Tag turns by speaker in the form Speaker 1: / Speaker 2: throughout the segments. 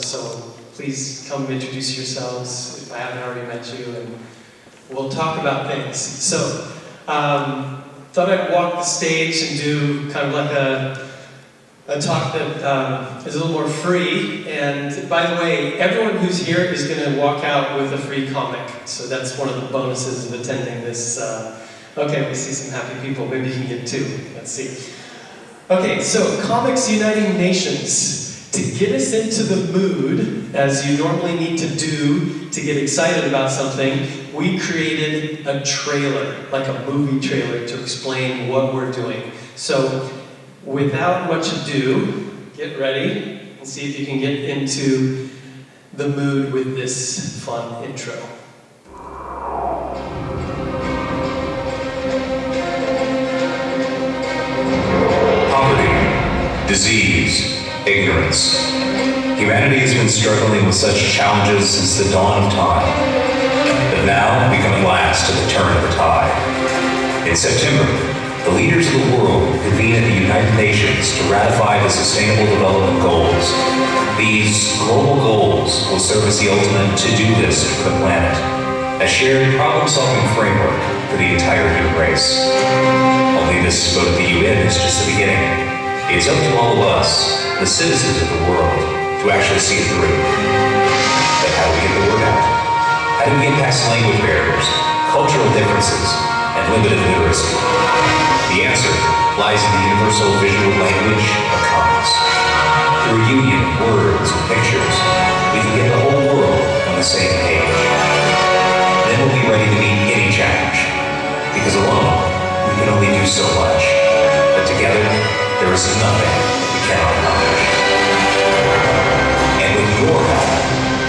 Speaker 1: So please come introduce yourselves if I haven't already met you, and we'll talk about things. So, thought I'd walk the stage and do kind of like a talk that is a little more free. And by the way, everyone who's here is going to walk out with a free comic. So that's one of the bonuses of attending this. Okay, we see some happy people. Maybe you can get two. Let's see. Okay, so Comics Uniting Nations. To get us into the mood, as you normally need to do to get excited about something, we created a trailer, like a movie trailer, to explain what we're doing. So, without much ado, get ready and see if you can get into the mood with this fun intro.
Speaker 2: Poverty, disease, ignorance. Humanity has been struggling with such challenges since the dawn of time. But now we come at last to the turn of the tide. In September, the leaders of the world convene at the United Nations to ratify the Sustainable Development Goals. These global goals will serve as the ultimate to-do list for the planet, a shared problem-solving framework for the entire human race. Only this vote at the UN is just the beginning. It's up to all of us, the citizens of the world, to actually see it through. But how do we get the word out? How do we get past language barriers, cultural differences, and limited literacy? The answer lies in the universal visual language of comics. Through a union of words and pictures, we can get the whole world on the same page. Then we'll be ready to meet any challenge. Because alone, we can only do so much. But together, there is nothing we cannot accomplish. And with your help,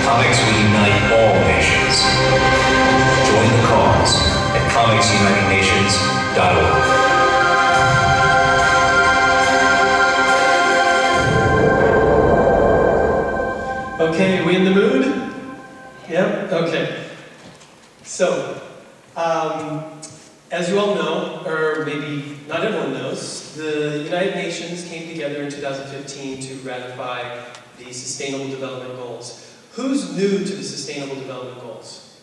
Speaker 2: comics will unite all nations. Join the cause at comicsunitingnations.org.
Speaker 1: Okay, are we in the mood? Yep, okay. So, as you all know, or maybe not everyone knows, the United Nations came together in 2015 to ratify the Sustainable Development Goals. Who's new to the Sustainable Development Goals?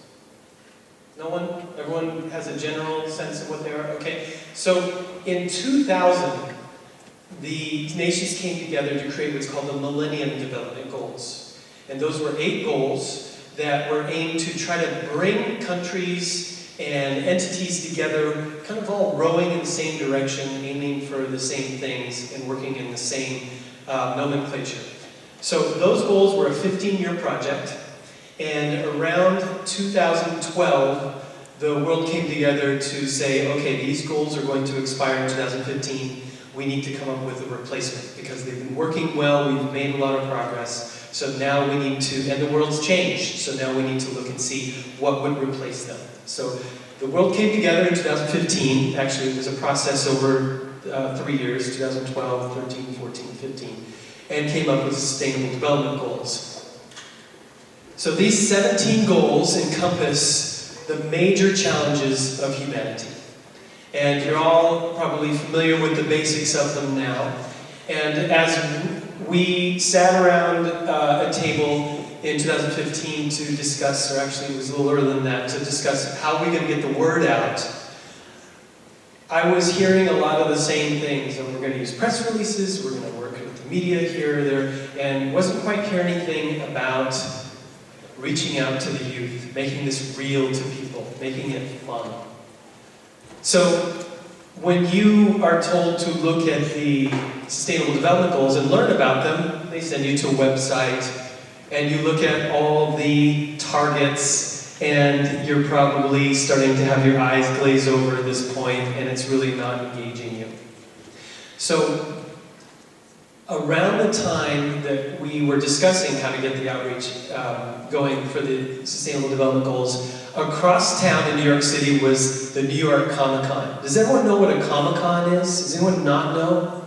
Speaker 1: No one? Everyone has a general sense of what they are? Okay. So, in 2000, the nations came together to create what's called the Millennium Development Goals. And those were 8 goals that were aimed to try to bring countries and entities together, kind of all rowing in the same direction, aiming for the same things, and working in the same nomenclature. So those goals were a 15-year project, and around 2012, the world came together to say, okay, these goals are going to expire in 2015. We need to come up with a replacement, because they've been working well, we've made a lot of progress, so now we need to, and the world's changed, so now we need to look and see what would replace them. So the world came together in 2015. Actually, it was a process over 3 years, 2012, 13, 14, 15, and came up with Sustainable Development Goals. So these 17 goals encompass the major challenges of humanity. And you're all probably familiar with the basics of them now. And as we sat around a table in 2015 to discuss, or actually it was a little earlier than that, to discuss how we're going to get the word out, I was hearing a lot of the same things. And we're going to use press releases, we're going to work with the media here or there, and wasn't quite hearing anything about reaching out to the youth, making this real to people, making it fun. So when you are told to look at the Sustainable Development Goals and learn about them, they send you to a website, and you look at all the targets, and you're probably starting to have your eyes glaze over at this point, and it's really not engaging you. So, around the time that we were discussing how to get the outreach going for the Sustainable Development Goals, across town in New York City was the New York Comic-Con. Does everyone know what a Comic-Con is? Does anyone not know?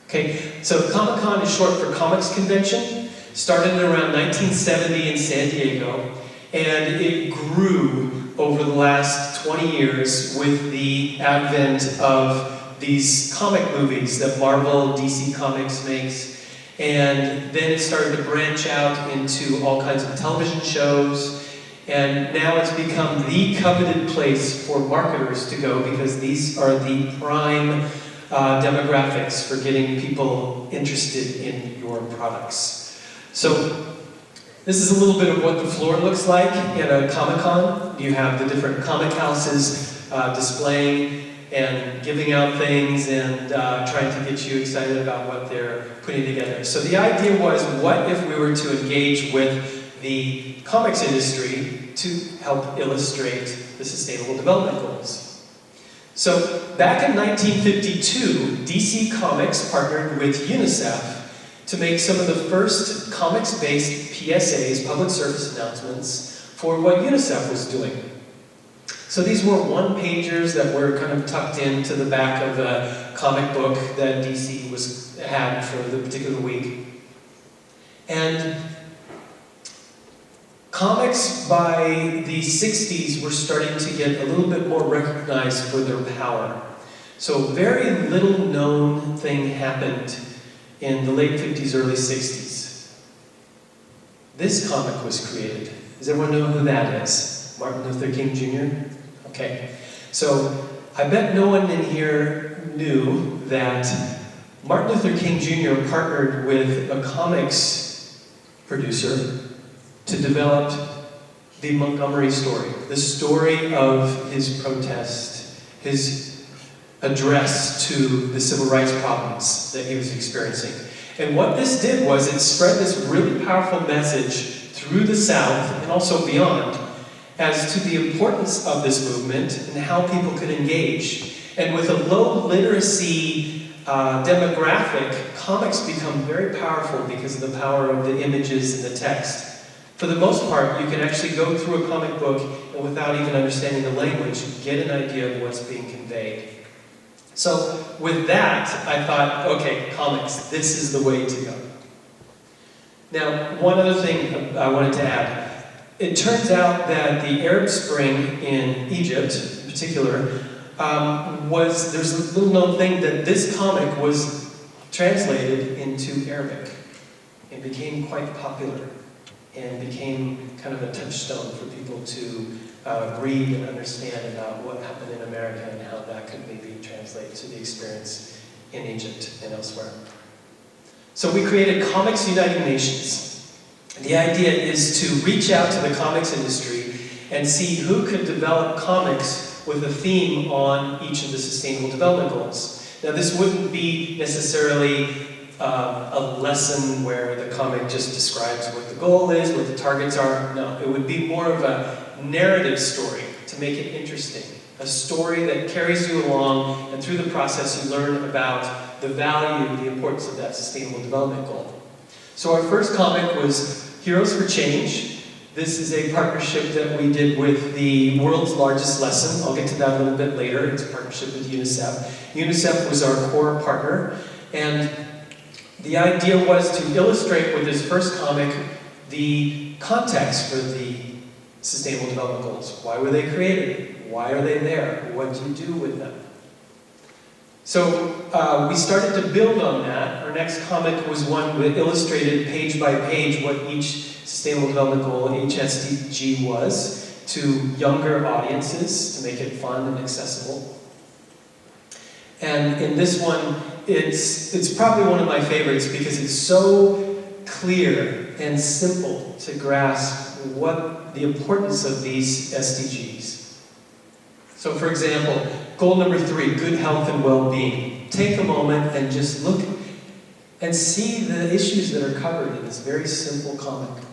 Speaker 1: Okay, so Comic-Con is short for Comics Convention. Started in around 1970 in San Diego, and it grew over the last 20 years with the advent of these comic movies that Marvel, DC Comics makes, And then it started to branch out into all kinds of television shows. And now it's become the coveted place for marketers to go because these are the prime demographics for getting people interested in your products. So this is a little bit of what the floor looks like at a Comic-Con. You have the different comic houses displaying and giving out things and trying to get you excited about what they're putting together. So the idea was, what if we were to engage with the comics industry to help illustrate the Sustainable Development Goals? So back in 1952, DC Comics partnered with UNICEF to make some of the first comics-based PSAs, public service announcements, for what UNICEF was doing. So these were one-pagers that were kind of tucked into the back of a comic book that DC had for the particular week. And comics by the 60s were starting to get a little bit more recognized for their power. So a very little known thing happened in the late 50s, early 60s. This comic was created. Does everyone know who that is? Martin Luther King Jr.? Okay. So I bet no one in here knew that Martin Luther King Jr. partnered with a comics producer to develop the Montgomery story, the story of his protest, his address to the civil rights problems that he was experiencing. And what this did was it spread this really powerful message through the South and also beyond as to the importance of this movement and how people could engage. And with a low literacy demographic, comics become very powerful because of the power of the images and the text. For the most part, you can actually go through a comic book and without even understanding the language, get an idea of what's being conveyed. So with that, I thought, okay, comics, this is the way to go. Now, one other thing I wanted to add. It turns out that the Arab Spring in Egypt, in particular, there's a little known thing that this comic was translated into Arabic and became quite popular and became kind of a touchstone for people to read and understand about what happened in America and how that could maybe translate to the experience in Egypt and elsewhere. So we created Comics Uniting Nations. The idea is to reach out to the comics industry and see who could develop comics with a theme on each of the Sustainable Development Goals. Now, this wouldn't be necessarily a lesson where the comic just describes what the goal is, what the targets are. No, it would be more of a narrative story to make it interesting. A story that carries you along, and through the process you learn about the value, the importance of that Sustainable Development Goal. So our first comic was Heroes for Change. This is a partnership that we did with the world's largest lesson. I'll get to that a little bit later. It's a partnership with UNICEF. UNICEF was our core partner, and the idea was to illustrate with this first comic the context for the Sustainable Development Goals. Why were they created? Why are they there? What do you do with them? So we started to build on that. Our next comic was one that illustrated page by page what each Sustainable Development Goal, each SDG was, to younger audiences to make it fun and accessible. And in this one, it's probably one of my favorites because it's so clear and simple to grasp what the importance of these SDGs. So for example, goal number 3, good health and well-being. Take a moment and just look and see the issues that are covered in this very simple comic.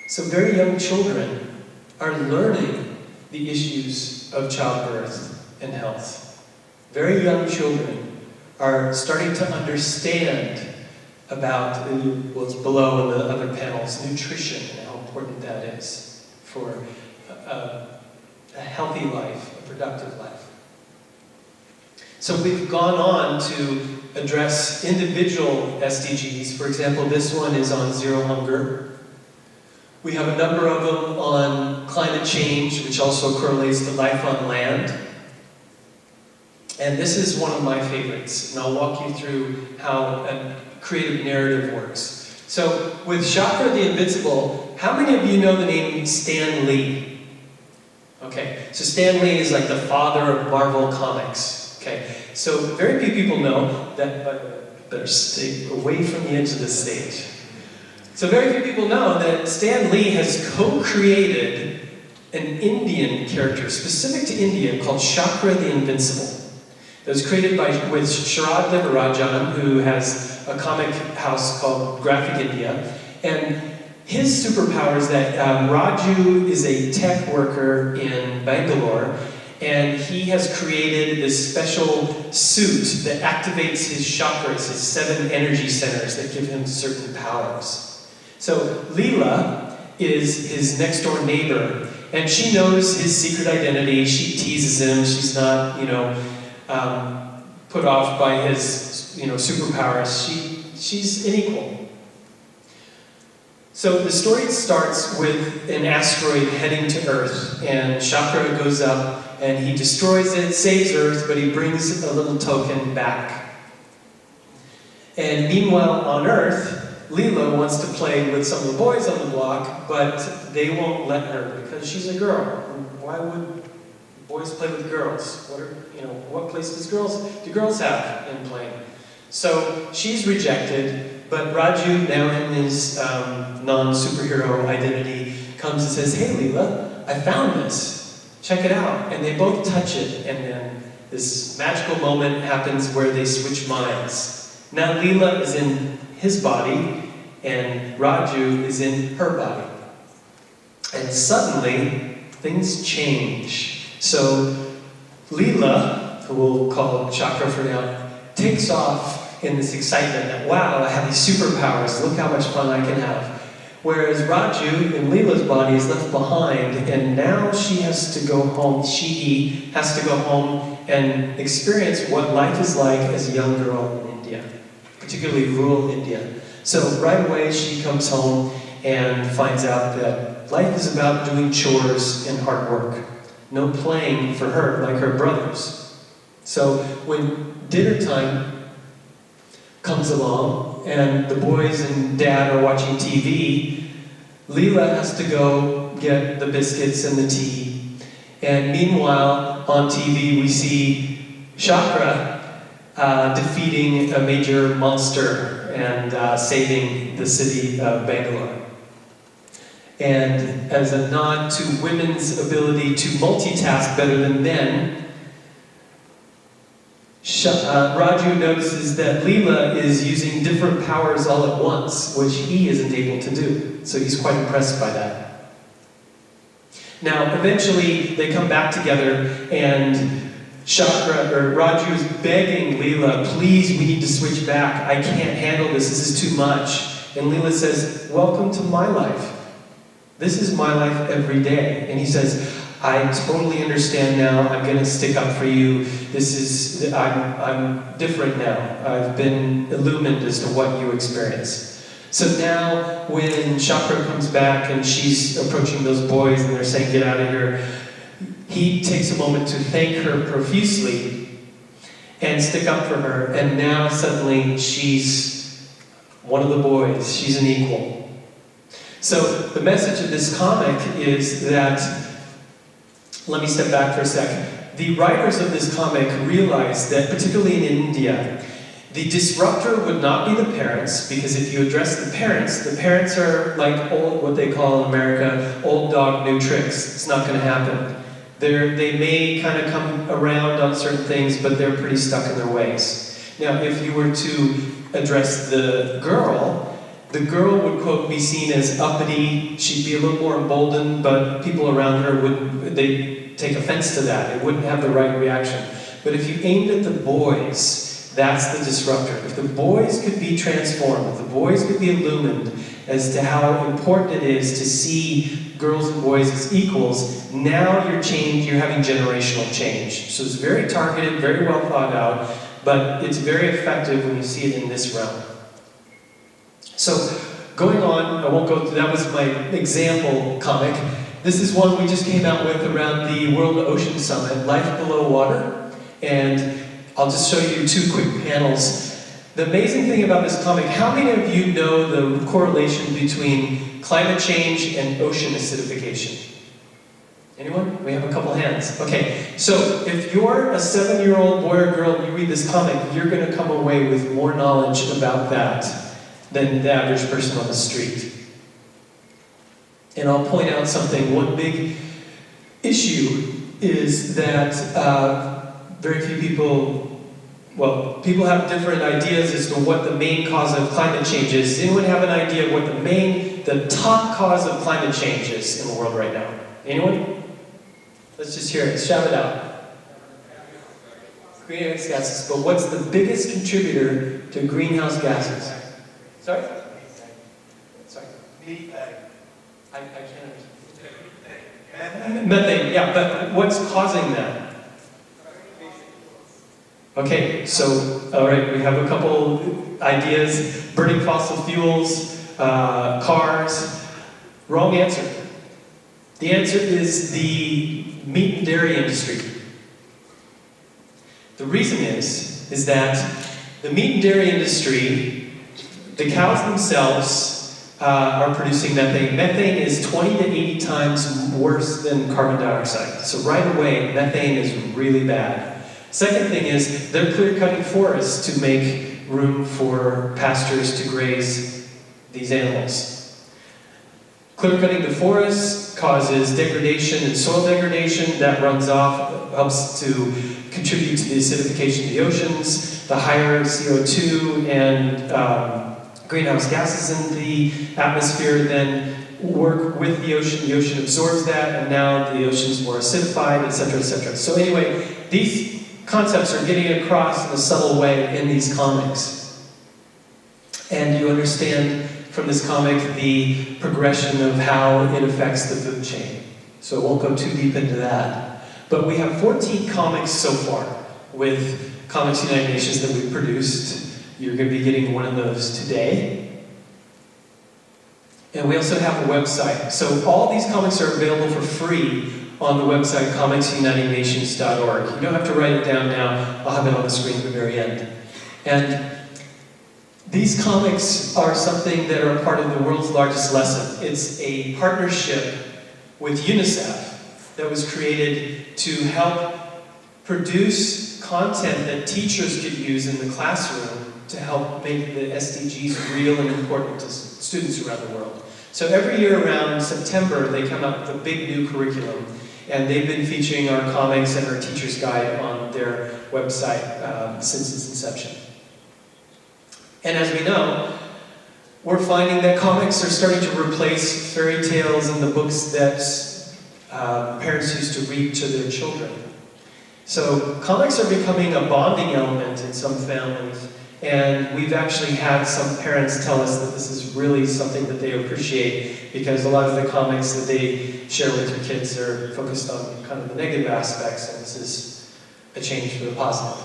Speaker 1: So very young children are learning the issues of childbirth and health. Very young children are starting to understand about what's below in the other panels, nutrition and how important that is for a healthy life, a productive life. So we've gone on to address individual SDGs. For example, this one is on zero hunger. We have a number of them on climate change, which also correlates to life on land. And this is one of my favorites, and I'll walk you through how a creative narrative works. So, with Chakra the Invincible, how many of you know the name Stan Lee? Okay, so Stan Lee is like the father of Marvel Comics. Okay, so very few people know that, but better stay away from the edge of the stage. So very few people know that Stan Lee has co-created an Indian character specific to India called Chakra the Invincible. It was created with Sharad Devarajan, who has a comic house called Graphic India. And his superpower is that Raju is a tech worker in Bangalore, and he has created this special suit that activates his chakras, his 7 energy centers that give him certain powers. So Leela is his next door neighbor, and she knows his secret identity. She teases him. She's not, put off by his, superpowers. She's an equal. So the story starts with an asteroid heading to Earth, and Chakra goes up and he destroys it, saves Earth, but he brings a little token back. And meanwhile on Earth, Leela wants to play with some of the boys on the block, but they won't let her because she's a girl. Why would boys play with girls? What place do girls have in playing? So she's rejected, but Raju, now in his non-superhero identity, comes and says, "Hey Leela, I found this. Check it out." And they both touch it, and then this magical moment happens where they switch minds. Now Leela is in his body, and Raju is in her body. And suddenly, things change. So Leela, who we'll call Chakra for now, takes off in this excitement that, wow, I have these superpowers, look how much fun I can have. Whereas Raju, in Leela's body, is left behind, and now she has to go home, he has to go home and experience what life is like as a young girl in India, particularly rural India. So right away she comes home and finds out that life is about doing chores and hard work. No playing for her like her brothers. So when dinner time comes along and the boys and dad are watching TV, Leela has to go get the biscuits and the tea. And meanwhile, on TV we see Chakra defeating a major monster and saving the city of Bangalore. And as a nod to women's ability to multitask better than men, Raju notices that Leela is using different powers all at once, which he isn't able to do. So he's quite impressed by that. Now, eventually, they come back together, and Raju is begging Leela, "Please, we need to switch back. I can't handle this. This is too much." And Leela says, "Welcome to my life. This is my life every day." And he says, "I totally understand now. I'm going to stick up for you. I'm different now. I've been illumined as to what you experience." So now when Chakra comes back and she's approaching those boys and they're saying, "Get out of here," he takes a moment to thank her profusely and stick up for her. And now suddenly she's one of the boys. She's an equal. So the message of this comic is that, let me step back for a second. The writers of this comic realized that, particularly in India, the disruptor would not be the parents, because if you address the parents are like what they call in America, old dog, new tricks. It's not going to happen. They may kind of come around on certain things, but they're pretty stuck in their ways. Now, if you were to address the girl would, quote, be seen as uppity. She'd be a little more emboldened, but people around her they'd take offense to that. It wouldn't have the right reaction. But if you aimed at the boys, that's the disruptor. If the boys could be transformed, if the boys could be illumined as to how important it is to see girls and boys as equals, now you're having generational change. So it's very targeted, very well thought out, but it's very effective when you see it in this realm. So, going on, I won't go through, that was my example comic. This is one we just came out with around the World Ocean Summit, Life Below Water. And I'll just show you two quick panels. The amazing thing about this comic, how many of you know the correlation between climate change and ocean acidification? Anyone? We have a couple hands. Okay, so if you're a 7-year-old boy or girl and you read this comic, you're going to come away with more knowledge about that than the average person on the street. And I'll point out something. One big issue is that very few people, well, people have different ideas as to what the main cause of climate change is. Does anyone have an idea of what the top cause of climate change is in the world right now? Anyone? Let's just hear it. Shout it out. Greenhouse gases. But what's the biggest contributor to greenhouse gases? Sorry? Sorry.
Speaker 3: Methane.
Speaker 1: I can't understand. Methane, yeah, but what's causing that? Okay, so, all right, we have a couple ideas. Burning fossil fuels, cars. Wrong answer. The answer is the meat and dairy industry. The reason is that the meat and dairy industry, the cows themselves are producing methane. Methane is 20 to 80 times worse than carbon dioxide. So right away, methane is really bad. Second thing is they're clear-cutting forests to make room for pastures to graze these animals. Clear-cutting the forests causes degradation and soil degradation. That runs off, helps to contribute to the acidification of the oceans. The higher CO2 and greenhouse gases in the atmosphere then work with the ocean absorbs that, and now the ocean's more acidified, etc., etc. So anyway, these concepts are getting across in a subtle way in these comics. And you understand from this comic the progression of how it affects the food chain. So I won't go too deep into that. But we have 14 comics so far with Comics United Nations that we've produced. You're going to be getting one of those today. And we also have a website. So all these comics are available for free on the website comicsunitednations.org. You don't have to write it down now. I'll have it on the screen at the very end. And these comics are something that are part of the world's largest lesson. It's a partnership with UNICEF that was created to help produce content that teachers could use in the classroom to help make the SDGs real and important to students around the world. So every year around September, they come up with a big new curriculum, and they've been featuring our comics and our teacher's guide on their website since its inception. And as we know, we're finding that comics are starting to replace fairy tales and the books that parents used to read to their children. So comics are becoming a bonding element in some families, and we've actually had some parents tell us that this is really something that they appreciate, because a lot of the comics that they share with their kids are focused on kind of the negative aspects, and this is a change for the positive.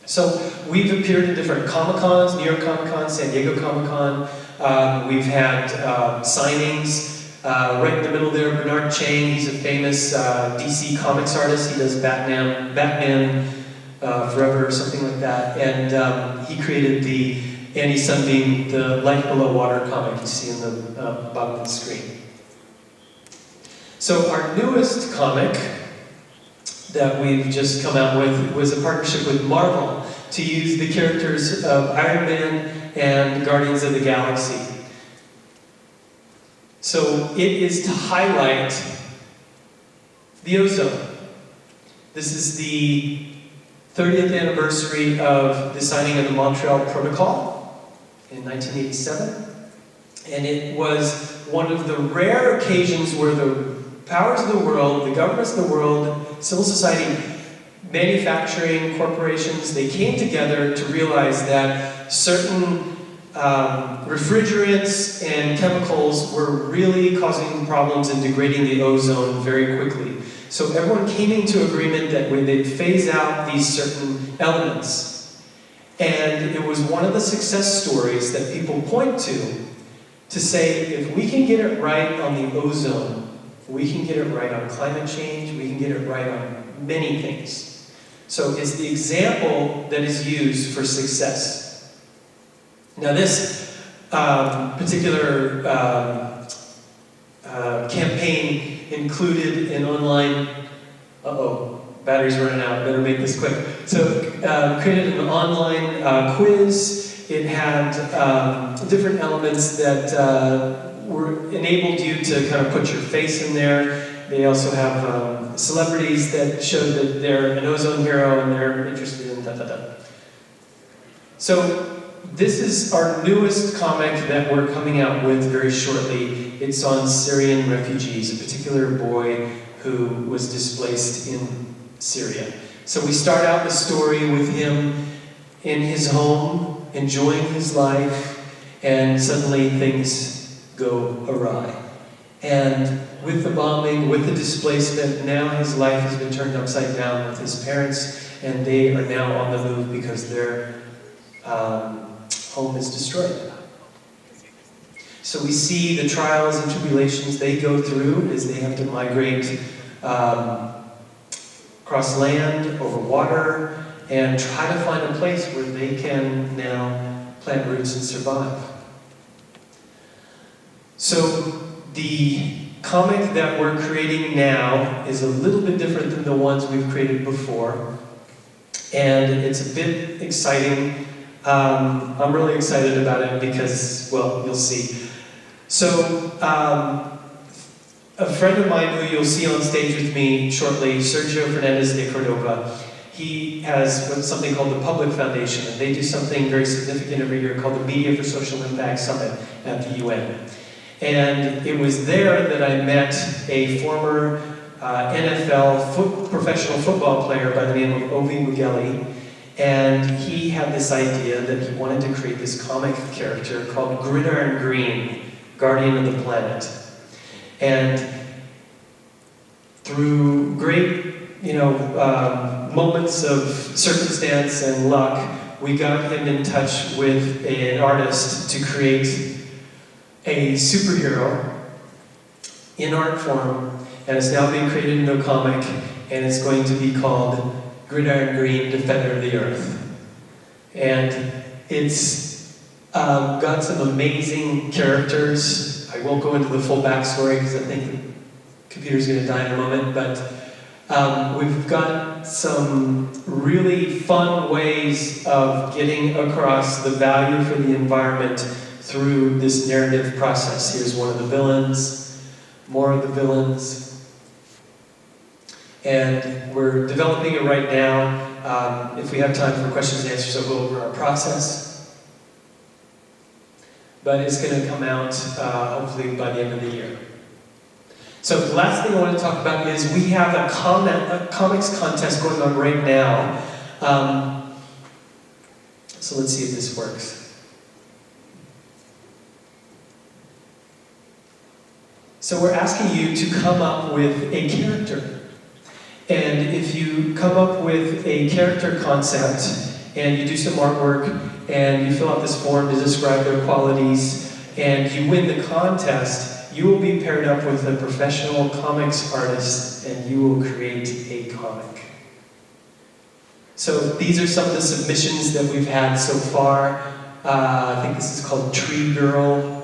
Speaker 1: So we've appeared in different Comic-Cons, New York Comic-Con, San Diego Comic-Con. We've had signings. Right in the middle there, Bernard Chang, he's a famous DC Comics artist. He does Batman Forever or something like that. And he created the Andy Sunbeam, the Life Below Water comic you see in the bottom of the screen. So our newest comic that we've just come out with was a partnership with Marvel to use the characters of Iron Man and Guardians of the Galaxy. So it is to highlight the ozone. This is the 30th anniversary of the signing of the Montreal Protocol in 1987. And it was one of the rare occasions where the powers of the world, the governments of the world, civil society, manufacturing, corporations, they came together to realize that certain refrigerants and chemicals were really causing problems and degrading the ozone very quickly. So everyone came into agreement that they'd phase out these certain elements. And it was one of the success stories that people point to say, if we can get it right on the ozone, we can get it right on climate change, we can get it right on many things. So it's the example that is used for success. Now this particular campaign included an online, battery's running out, better make this quick. So created an online quiz. It had different elements that enabled you to kind of put your face in there. They also have celebrities that showed that they're an ozone hero and they're interested in da-da-da. So this is our newest comic that we're coming out with very shortly. It's on Syrian refugees, a particular boy who was displaced in Syria. So we start out the story with him in his home, enjoying his life, and suddenly things go awry. And with the bombing, with the displacement, now his life has been turned upside down with his parents, and they are now on the move because their home is destroyed. So we see the trials and tribulations they go through as they have to migrate across land, over water, and try to find a place where they can now plant roots and survive. So the comic that we're creating now is a little bit different than the ones we've created before, and it's a bit exciting. I'm really excited about it because, well, you'll see. So, a friend of mine who you'll see on stage with me shortly, Sergio Fernandez de Cordova, he has something called the Public Foundation, and they do something very significant every year called the Media for Social Impact Summit at the UN. And it was there that I met a former NFL professional football player by the name of Ovi Mugeli, and he had this idea that he wanted to create this comic character called Gridiron Green, Guardian of the Planet. And through great, moments of circumstance and luck, we got him in touch with an artist to create a superhero in art form, and it's now being created into a comic, and it's going to be called Gridiron Green, Defender of the Earth. And it's got some amazing characters. I won't go into the full backstory because I think the computer's going to die in a moment, but we've got some really fun ways of getting across the value for the environment through this narrative process. Here's one of the villains, more of the villains. And we're developing it right now. If we have time for questions and answers, I'll go over our process. But it's going to come out hopefully by the end of the year. So the last thing I want to talk about is we have a comics contest going on right now. So let's see if this works. So we're asking you to come up with a character. And if you come up with a character concept and you do some artwork and you fill out this form to describe their qualities and you win the contest, you will be paired up with a professional comics artist and you will create a comic. So these are some of the submissions that we've had so far. I think this is called Tree Girl.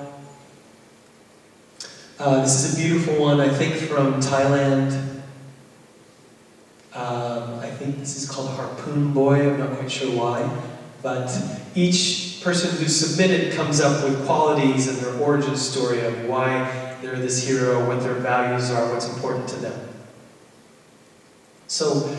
Speaker 1: This is a beautiful one, I think from Thailand. I think this is called Harpoon Boy, I'm not quite sure why. But each person who submitted comes up with qualities and their origin story of why they're this hero, what their values are, what's important to them. So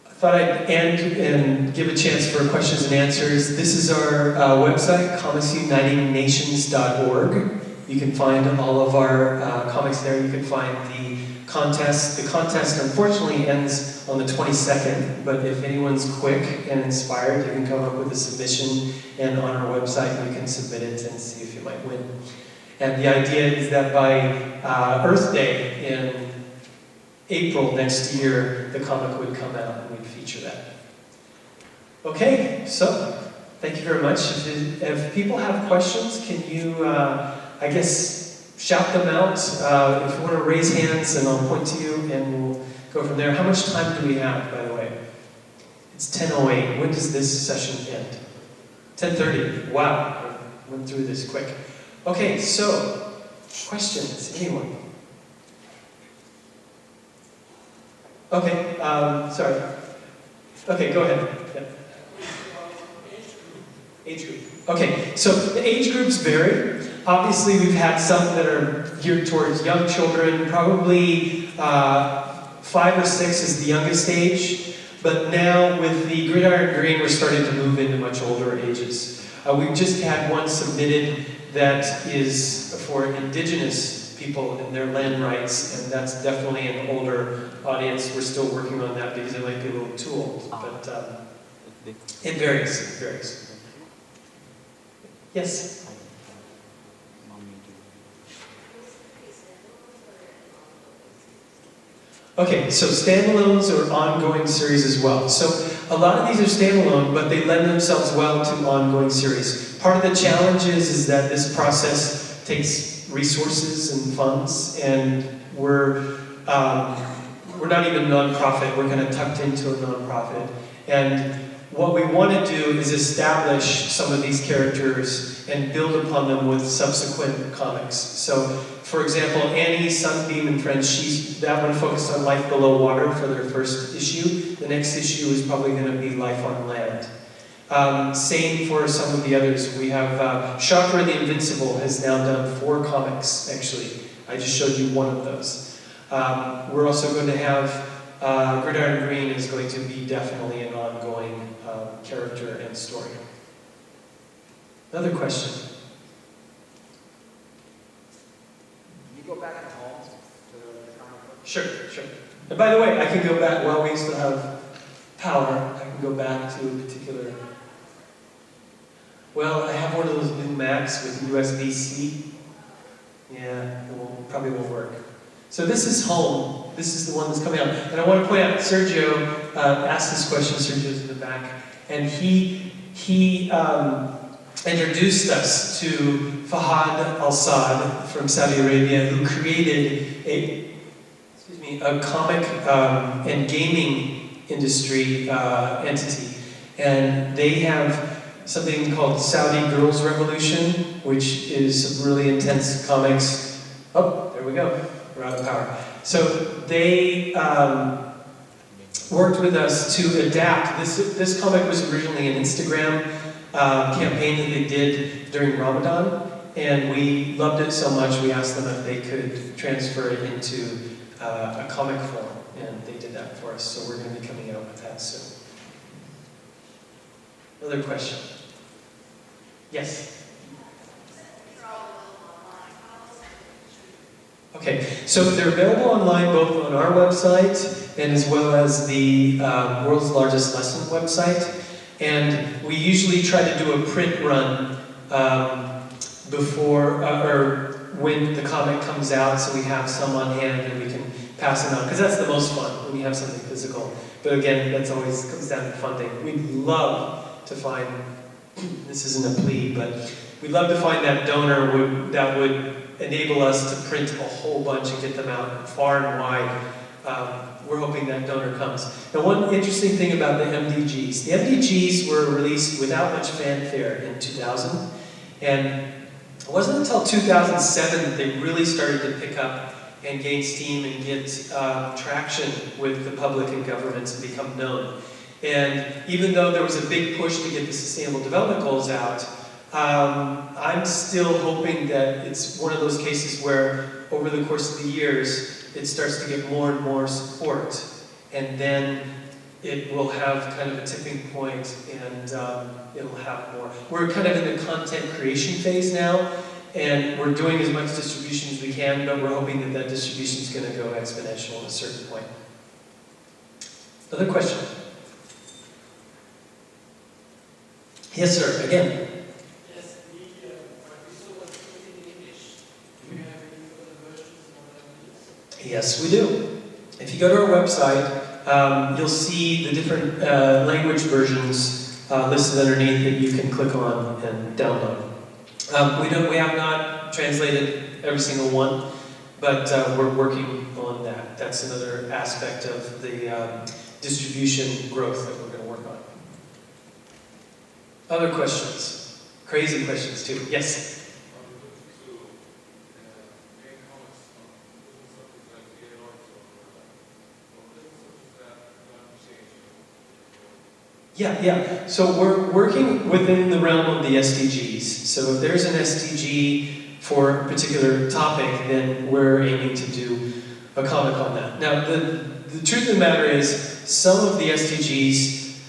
Speaker 1: I thought I'd end and give a chance for questions and answers. This is our website, comicsunitingnations.org. You can find all of our comics there. You can find the contest. The contest, unfortunately, ends on the 22nd, but if anyone's quick and inspired, you can come up with a submission, and on our website you can submit it and see if you might win. And the idea is that by Earth Day in April next year, the comic would come out and we'd feature that. Okay, so thank you very much. If people have questions, can you, shout them out. If you want to raise hands, and I'll point to you, and we'll go from there. How much time do we have, by the way? It's 10:08. When does this session end? 10:30. Wow, I went through this quick. Okay, so, questions, anyone? Okay, sorry. Okay, go ahead. Yeah. Age group. Okay, so the age groups vary. Obviously, we've had some that are geared towards young children, probably 5 or 6 is the youngest age, but now with the Gridiron Green, we're starting to move into much older ages. We've just had one submitted that is for Indigenous people and their land rights, and that's definitely an older audience. We're still working on that because it might be a little too old, but it varies, it varies. Yes? Okay, so standalones are ongoing series as well. So a lot of these are standalone, but they lend themselves well to ongoing series. Part of the challenge is that this process takes resources and funds, and we're not even a nonprofit, we're kind of tucked into a nonprofit. And what we want to do is establish some of these characters and build upon them with subsequent comics. So, for example, Annie, Sunbeam, and Friends, that one focused on life below water for their first issue. The next issue is probably going to be life on land. Same for some of the others. We have Chakra the Invincible has now done 4 comics, actually. I just showed you one of those. We're also going to have Gridiron Green is going to be definitely an ongoing character and story. Another question?
Speaker 3: Can you go back at home to the comic book?
Speaker 1: Sure, sure. And by the way, I can go back, while we still have power, I can go back to a particular... Well, I have one of those new Macs with USB-C. Yeah, probably won't work. So this is home. This is the one that's coming out. And I want to point out, Sergio asked this question. Sergio's in the back. And he introduced us to Fahad Al-Saad from Saudi Arabia, who created a comic and gaming industry entity. And they have something called Saudi Girls Revolution, which is some really intense comics. Oh, there we go. We're out of power. So they worked with us to adapt. This comic was originally an Instagram campaign that they did during Ramadan, and we loved it so much we asked them if they could transfer it into a comic form, and they did that for us. So we're going to be coming out with that soon. Another question? Yes? Okay, so they're available online both on our website and as well as the world's largest lesson website. And we usually try to do a print run before or when the comic comes out, so we have some on hand and we can pass it on, because that's the most fun when you have something physical. But again, that's always comes down to funding. We'd love to find, this isn't a plea, but we'd love to find that donor that would enable us to print a whole bunch and get them out far and wide. We're hoping that donor comes. Now, one interesting thing about the MDGs. The MDGs were released without much fanfare in 2000. And it wasn't until 2007 that they really started to pick up and gain steam and get traction with the public and governments and become known. And even though there was a big push to get the Sustainable Development Goals out, I'm still hoping that it's one of those cases where over the course of the years, it starts to get more and more support, and then it will have kind of a tipping point, and it'll have more. We're kind of in the content creation phase now, and we're doing as much distribution as we can, but we're hoping that that distribution is going to go exponential at a certain point. Another question? Yes, sir. Again. Yes, we do. If you go to our website, you'll see the different language versions listed underneath that you can click on and download. We have not translated every single one, but we're working on that. that. That's another aspect of the distribution growth that we're going to work on. Other questions? Crazy questions too. Yes? Yeah. So we're working within the realm of the SDGs. So if there's an SDG for a particular topic, then we're aiming to do a comic on that. Now, the truth of the matter is, some of the SDGs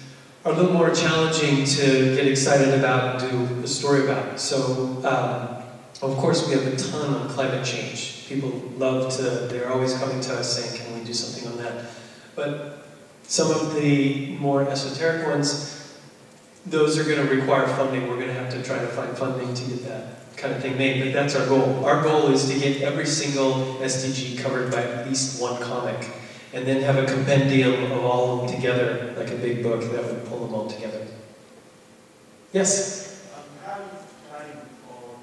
Speaker 1: are a little more challenging to get excited about and do a story about. So, of course, we have a ton on climate change. People love to, they're always coming to us saying, can we do something on that? But some of the more esoteric ones, those are going to require funding. We're going to have to try to find funding to get that kind of thing made, but that's our goal. Our goal is to get every single SDG covered by at least one comic, and then have a compendium of all of them together, like a big book that would pull them all together. Yes?
Speaker 4: How are you planning on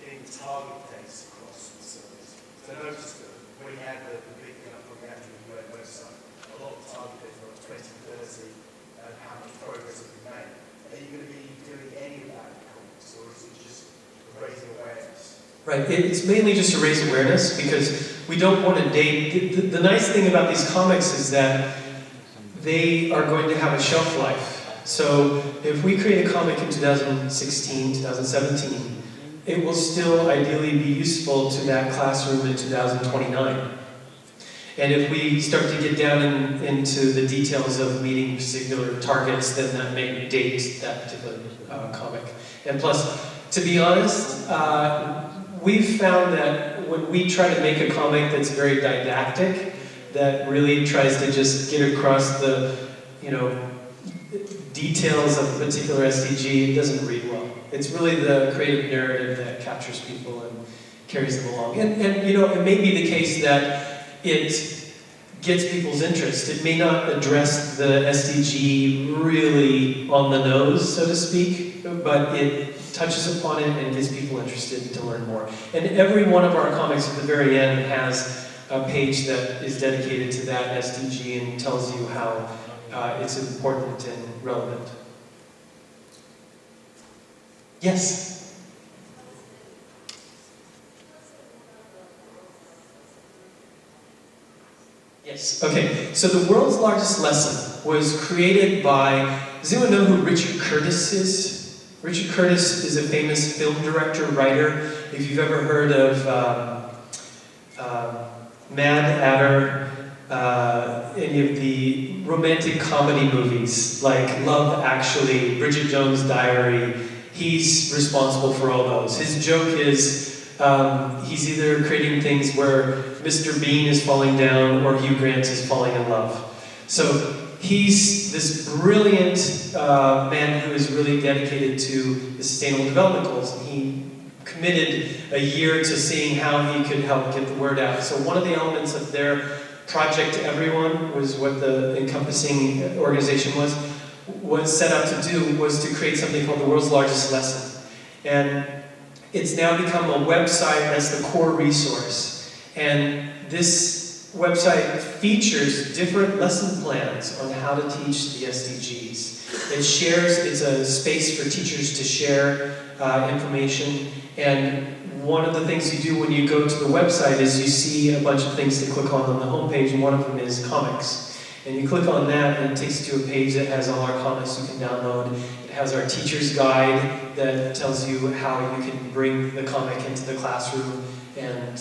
Speaker 4: getting target dates across the service? So I noticed that when you had the big thing up on the Andrew UN website, a lot of target dates were 2030 and how much progress has been made. Are you going to be doing any of that in comics, or is it just raising awareness?
Speaker 1: Right, it's mainly just to raise awareness, because we don't want to date. The nice thing about these comics is that they are going to have a shelf life. So if we create a comic in 2016, 2017, it will still ideally be useful to that classroom in 2029. And if we start to get down into the details of meeting particular targets, then that may date that particular comic. And plus, to be honest, we've found that when we try to make a comic that's very didactic, that really tries to just get across the, details of a particular SDG, it doesn't read well. It's really the creative narrative that captures people and carries them along. And it may be the case that it gets people's interest. It may not address the SDG really on the nose, so to speak, but it touches upon it and gets people interested to learn more. And every one of our comics at the very end has a page that is dedicated to that SDG and tells you how it's important and relevant. Yes? Yes. Okay, so the world's largest lesson was created by, does anyone know who Richard Curtis is? Richard Curtis is a famous film director, writer. If you've ever heard of Mad Hatter, any of the romantic comedy movies like Love Actually, Bridget Jones' Diary, he's responsible for all those. His joke is he's either creating things where Mr. Bean is falling down or Hugh Grant is falling in love. So he's this brilliant man who is really dedicated to the Sustainable Development Goals. And he committed a year to seeing how he could help get the word out. So one of the elements of their Project Everyone was what the encompassing organization was set out to do, was to create something called the world's largest lesson. And it's now become a website that's the core resource. And this website features different lesson plans on how to teach the SDGs. It's a space for teachers to share information. And one of the things you do when you go to the website is you see a bunch of things to click on the homepage, and one of them is comics. And you click on that, and it takes you to a page that has all our comics you can download. It has our teacher's guide that tells you how you can bring the comic into the classroom and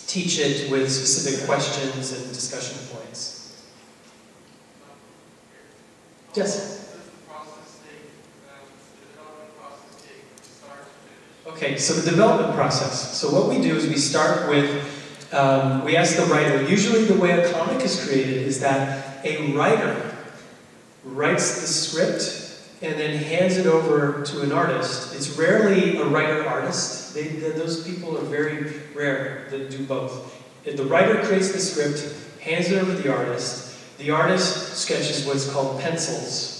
Speaker 1: teach it with specific questions and discussion points. Yes? Okay, so the development process. So what we do is we start with, we ask the writer, usually the way a comic is created is that a writer writes the script and then hands it over to an artist. It's rarely a writer-artist. Those people are very rare that do both. If the writer creates the script, hands it over to the artist sketches what's called pencils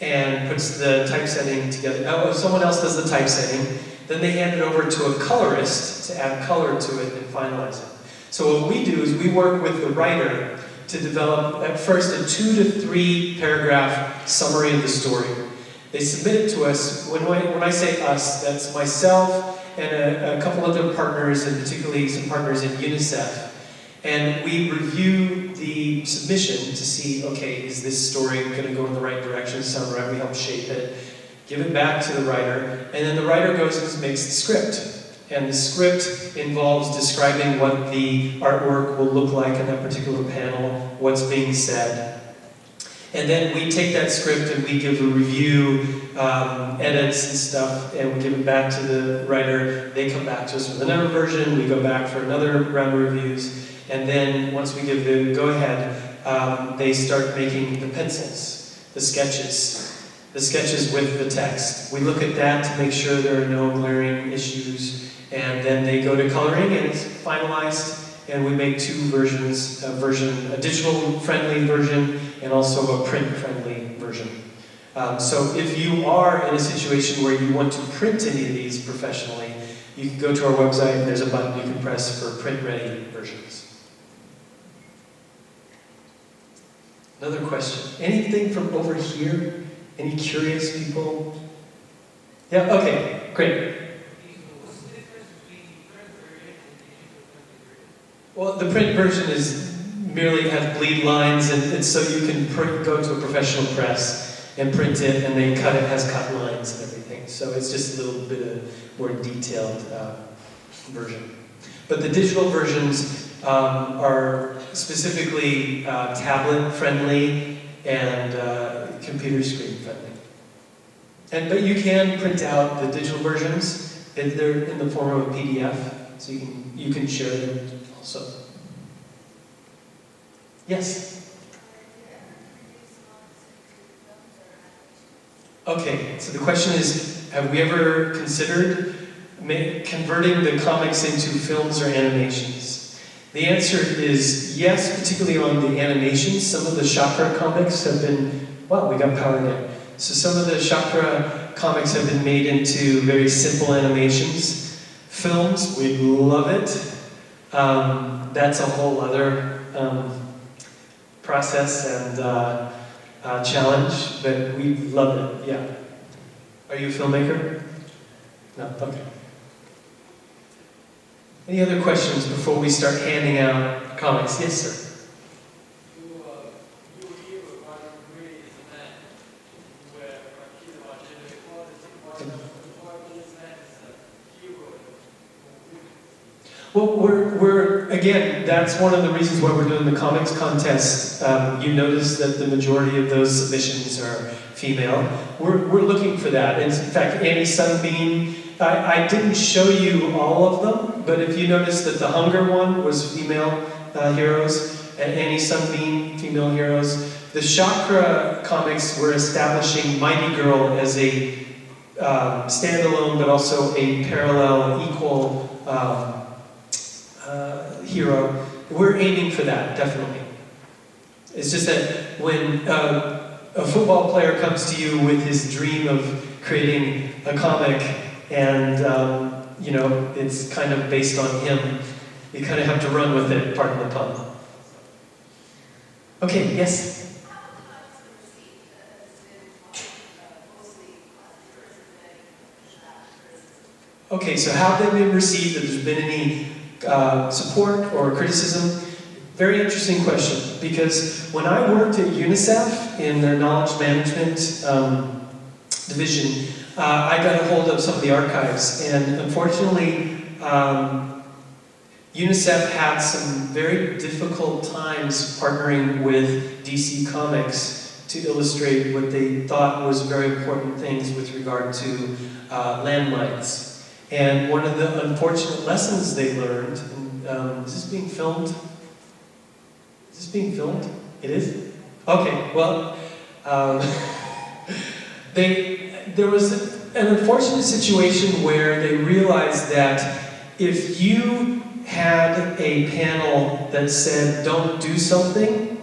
Speaker 1: and puts the typesetting together. Oh, someone else does the typesetting, then they hand it over to a colorist to add color to it and finalize it. So what we do is we work with the writer to develop at first a 2 to 3 paragraph summary of the story. They submit it to us. When I say us, that's myself and a couple other partners, and particularly some partners in UNICEF. And we review the submission to see, okay, is this story going to go in the right direction, sound right? We help shape it, give it back to the writer, and then the writer goes and makes the script. And the script involves describing what the artwork will look like in that particular panel, what's being said. And then we take that script and we give a review, edits and stuff, and we give it back to the writer. They come back to us with another version, we go back for another round of reviews, and then once we give the go-ahead, they start making the pencils, the sketches with the text. We look at that to make sure there are no glaring issues, and then they go to coloring and it's finalized, and we make 2 versions, a digital-friendly version and also a print-friendly version. So if you are in a situation where you want to print any of these professionally, you can go to our website and there's a button you can press for print-ready versions. Another question. Anything from over here? Any curious people? Yeah, okay, great. Well, the print version is merely has bleed lines, and it's so you can go to a professional press and print it, and they cut it, has cut lines and everything. So it's just a little bit of more detailed version. But the digital versions are specifically tablet friendly and computer screen friendly. But you can print out the digital versions, and they're in the form of a PDF, so you can share them also. Yes? Okay, so the question is, have we ever considered converting the comics into films or animations? The answer is yes, particularly on the animations. Some of the Chakra comics have been, wow, we got power again. So some of the Chakra comics have been made into very simple animations. Films, we love it. That's a whole other process and challenge, but we love it, yeah. Are you a filmmaker? No, okay. Any other questions before we start handing out comics? Yes, sir. Well, we're again, that's one of the reasons why we're doing the comics contest. You notice that the majority of those submissions are female. We're looking for that. In fact, Annie Sunbeam, I didn't show you all of them, but if you notice that the Hunger one was female heroes, and Annie Sunbeam, female heroes. The Chakra comics were establishing Mighty Girl as a standalone, but also a parallel, equal hero. We're aiming for that, definitely. It's just that when a football player comes to you with his dream of creating a comic and, you know, it's kind of based on him, you kind of have to run with it, pardon the pun. Okay, yes? Okay, so how have they been received? Have there been any support or criticism? Very interesting question, because when I worked at UNICEF in their knowledge management division, I got a hold of some of the archives, and unfortunately, UNICEF had some very difficult times partnering with DC Comics to illustrate what they thought was very important things with regard to landmines. And one of the unfortunate lessons they learned, is this being filmed? Is this being filmed? It is? Okay, well, there was an unfortunate situation where they realized that if you had a panel that said, don't do something,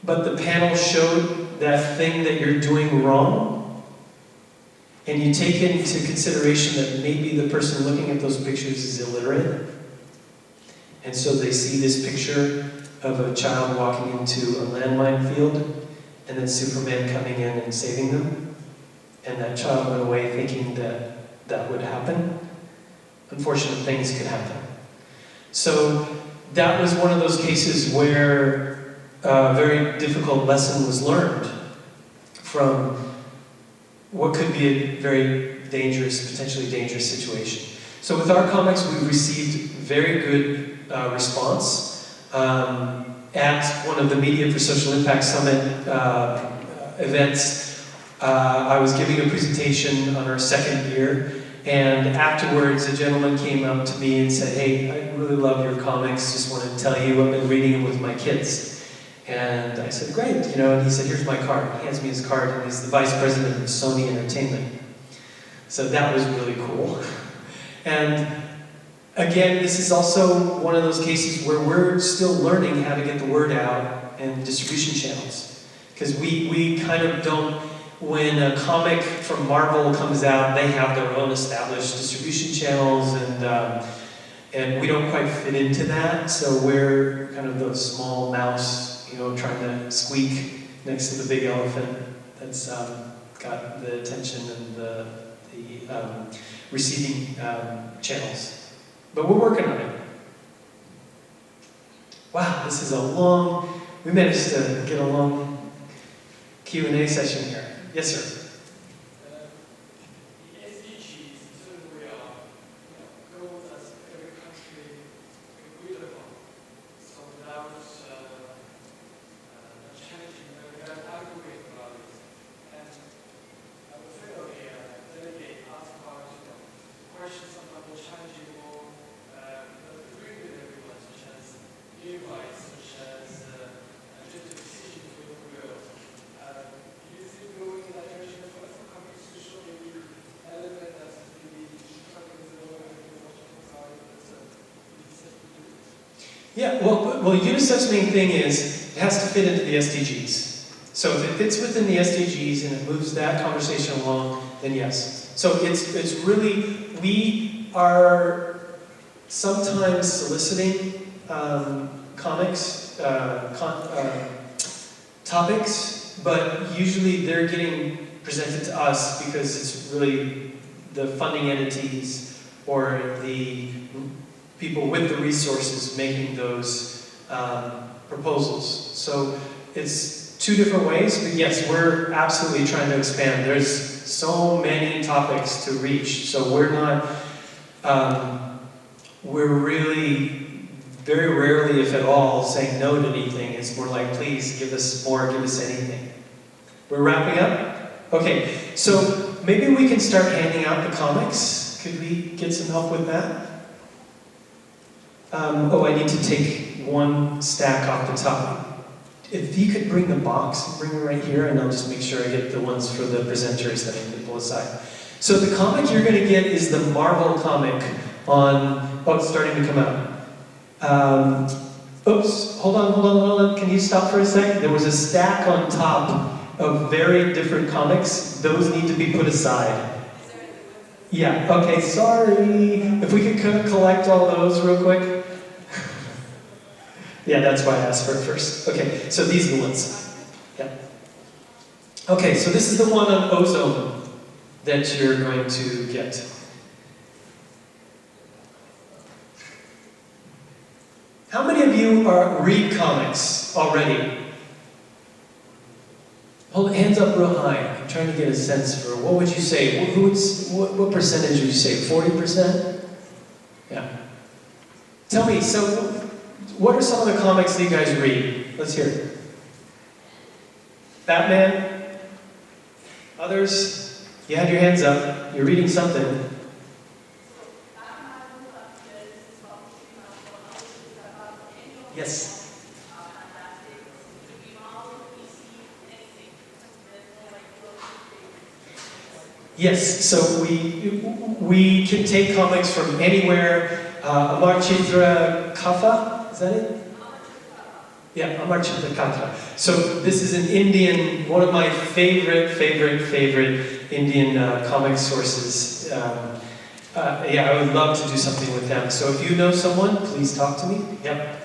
Speaker 1: but the panel showed that thing that you're doing wrong, and you take into consideration that maybe the person looking at those pictures is illiterate, and so they see this picture of a child walking into a landmine field, and then Superman coming in and saving them, and that child went away thinking that that would happen. Unfortunate things could happen. So that was one of those cases where a very difficult lesson was learned from what could be a very dangerous, potentially dangerous situation. So with our comics, we've received very good response. At one of the Media for Social Impact Summit events, I was giving a presentation on our second year, and afterwards a gentleman came up to me and said, "Hey, I really love your comics, just want to tell you I've been reading them with my kids." And I said, "Great," and he said, "Here's my card." He hands me his card, and he's the vice president of Sony Entertainment. So that was really cool. And again, this is also one of those cases where we're still learning how to get the word out and distribution channels. Because we kind of don't, when a comic from Marvel comes out, they have their own established distribution channels, and we don't quite fit into that. So we're kind of the small mouse, trying to squeak next to the big elephant that's got the attention and the receiving channels. But we're working on it. Wow, this is we managed to get a long Q&A session here. Yes, sir.
Speaker 5: The SDGs, certainly are goals that every country agreed upon. So without challenging, we have arguing about it. And I would frequently delegate ask about questions sometimes more challenging or agree with everyone, such as human rights, such as just a decision for the world. Do you think going in that direction for comics to show maybe element that's maybe struggling with the lower side,
Speaker 1: Yeah, well, UNICEF's main thing is it has to fit into the SDGs. So if it fits within the SDGs and it moves that conversation along, then yes. So it's really, we are sometimes soliciting comics, topics, but usually they're getting presented to us because it's really the funding entities or the people with the resources making those proposals. So it's two different ways, but yes, we're absolutely trying to expand. There's so many topics to reach, so we're not, we're really very rarely, if at all, saying no to anything. It's more like, please give us more, give us anything. We're wrapping up? Okay, so maybe we can start handing out the comics. Could we get some help with that? I need to take one stack off the top. If you could bring the box, bring it right here, and I'll just make sure I get the ones for the presenters that I can pull aside. So the comic you're going to get is the Marvel comic on, it's starting to come out. Oops, hold on. Can you stop for a sec? There was a stack on top of very different comics. Those need to be put aside. Yeah, okay, sorry. If we could collect all those real quick. Yeah, that's why I asked for it first. Okay, so these are the ones. Yeah. Okay, so this is the one on ozone that you're going to get. How many of you read comics already? Hold hands up real high. I'm trying to get a sense for, what would you say? What percentage would you say? 40%? Yeah. Tell me, so what are some of the comics that you guys read? Let's hear it. Batman? Others? You had your hands up. You're reading something. Yes. Yes, so we can take comics from anywhere. Amar Chitra Katha, is that it? Yeah, Amar Chitra Katha. So this is an Indian, one of my favorite Indian comic sources. Yeah, I would love to do something with them. So if you know someone, please talk to me. Yep.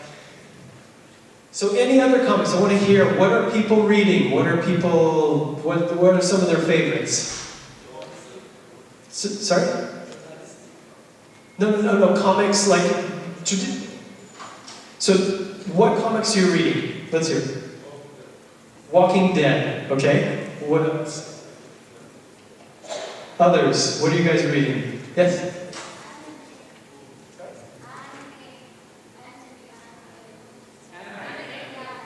Speaker 1: So any other comments? I want to hear, what are people reading? What are some of their favorites? Sorry? No, comics like... So what comics are you reading? Let's hear. Walking Dead, okay? What else? Others, what are you guys reading? Yes?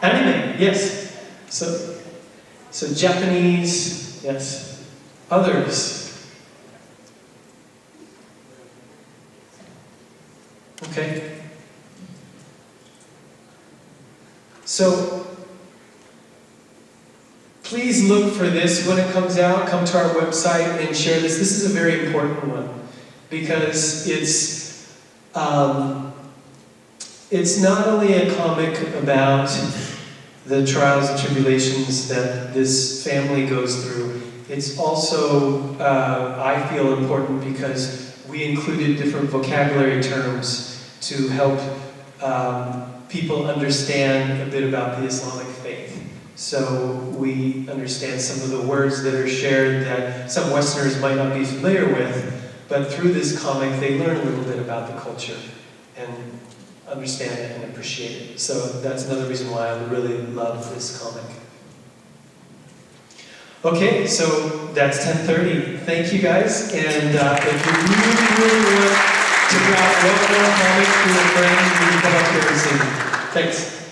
Speaker 1: Anime, yes. So Japanese, yes. Others. Okay. So please look for this when it comes out. Come to our website and share this. This is a very important one because it's not only a comic about the trials and tribulations that this family goes through. It's also, I feel, important because we included different vocabulary terms to help people understand a bit about the Islamic faith. So we understand some of the words that are shared that some Westerners might not be familiar with, but through this comic they learn a little bit about the culture and understand it and appreciate it. So that's another reason why I really love this comic. Okay, so that's 10:30. Thank you guys, and if you really want to grab one more comic for your friend, you can come up here and see me. Thanks.